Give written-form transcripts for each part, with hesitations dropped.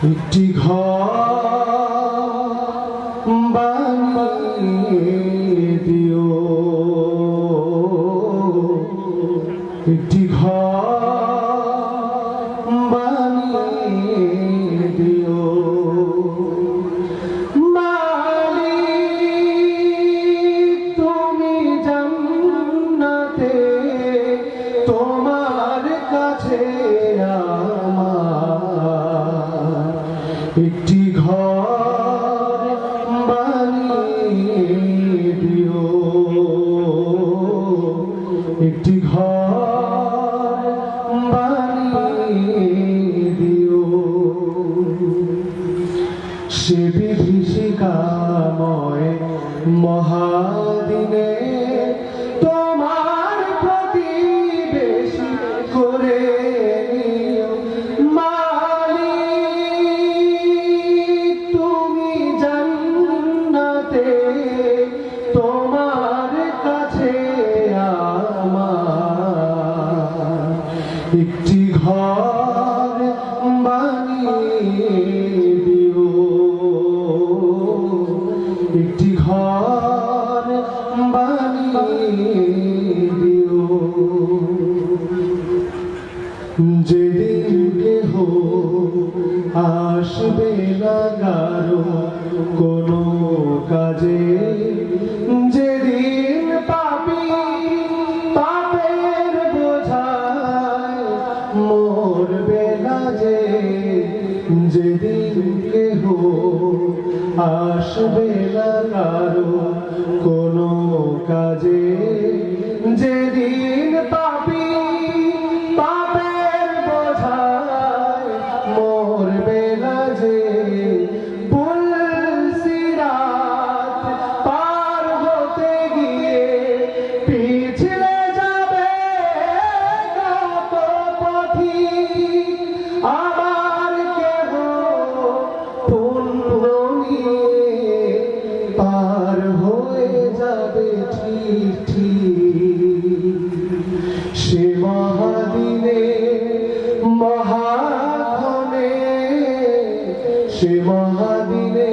একটি ঘর বানিয়ে দিও, একটি ঘর বানিয়ে দিও। মালিক তুমি জান্নাতে, তোমার কাছে আমার একটি ঘর বানিয়ে দিও, একটি ঘর বানিয়ে দিও। সে বিভীষিকাময় মহাদিনে তোমার প্রতিবেশী করে নিও। মালিক তুমি জান্নাতে, তোমার কাছে আমার একটি ঘর বানিয়ে দিও, একটি ঘর বানিয়ে দিও। যেদিন কেহ আসবে না কারো কোনো কাজে, যেদিন পাপী পাপের বোঝায় মরবে না যে, যেদিন কেহ আসবে না কারো কোনো কাজে, যেদিন পাপী পাপের বোঝায় মরবে না যে, পুলসিরাত পার হতে গিয়ে পিছলে যাবে কত পথিক, আবার কেহ পুণ্য নিয়ে পার হয়ে যাবে ঠিক ঠিক। সে মহাদিনে মহাক্ষণে, সে মহাদিনে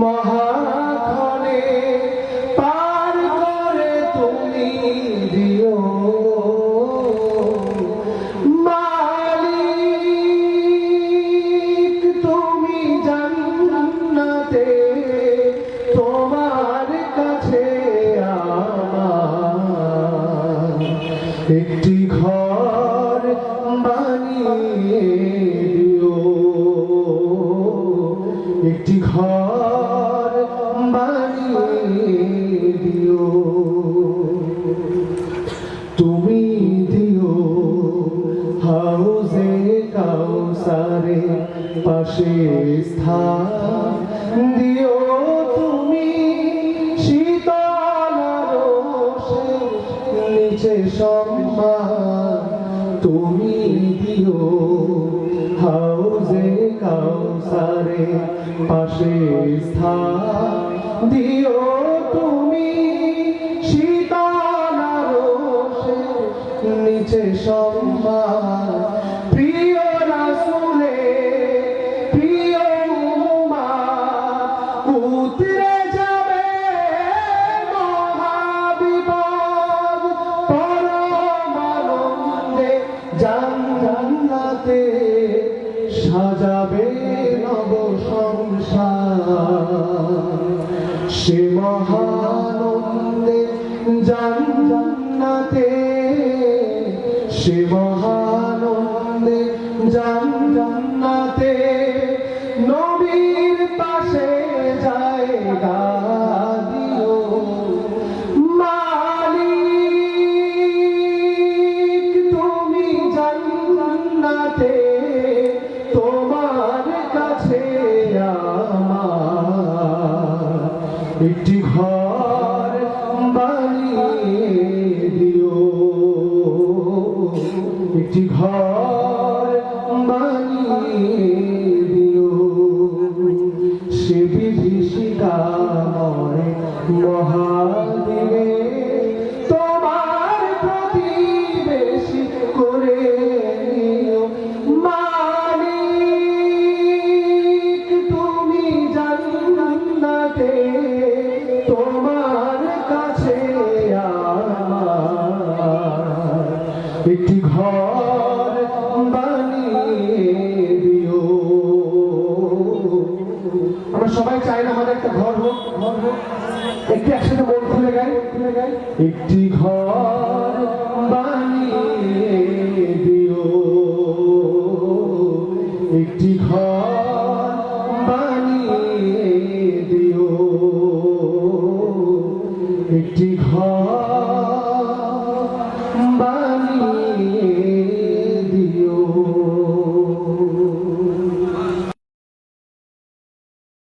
মহাক্ষণে পার করে তুমি দিও। মালিক তুমি জান্নাতে, তোমার কাছে আমার একটি ঘর বানিয়ে দিও, একটি ঘর বানিয়ে দিও। তুমি দিও হাউজে কাউসারে পাশে স্থান, দিও তুমি শীতল আরশের নিচে সম্মান, তুমি দিও হাউজে কাউসারে পাশে স্থান, দিও তুমি শীতল আরশের নিচে সম্মান। প্রিয় রাসূলের প্রিয় উম্মাহ উতরে যাবে মহাবিপদ, পরম আনন্দে জান্নাতে সাজাবে নব সংসার। সে মহানন্দে জান্নাতে, সে মহানন্দে জান্নাতে নবীর পাশে জায়গা দিও। মালিক তুমি জান্নাতে, তোমার কাছে আমার একটি ঘর বানিয়ে দিও, একটি ঘর বানিয়ে দিও। সে বিভীষিকাময় মহাদিনে তোমার প্রতিবেশী করে নিও। মালিক একটি একসাথে মন খুলে গাই। একটি ঘর বানিয়ে দিও, একটি ঘর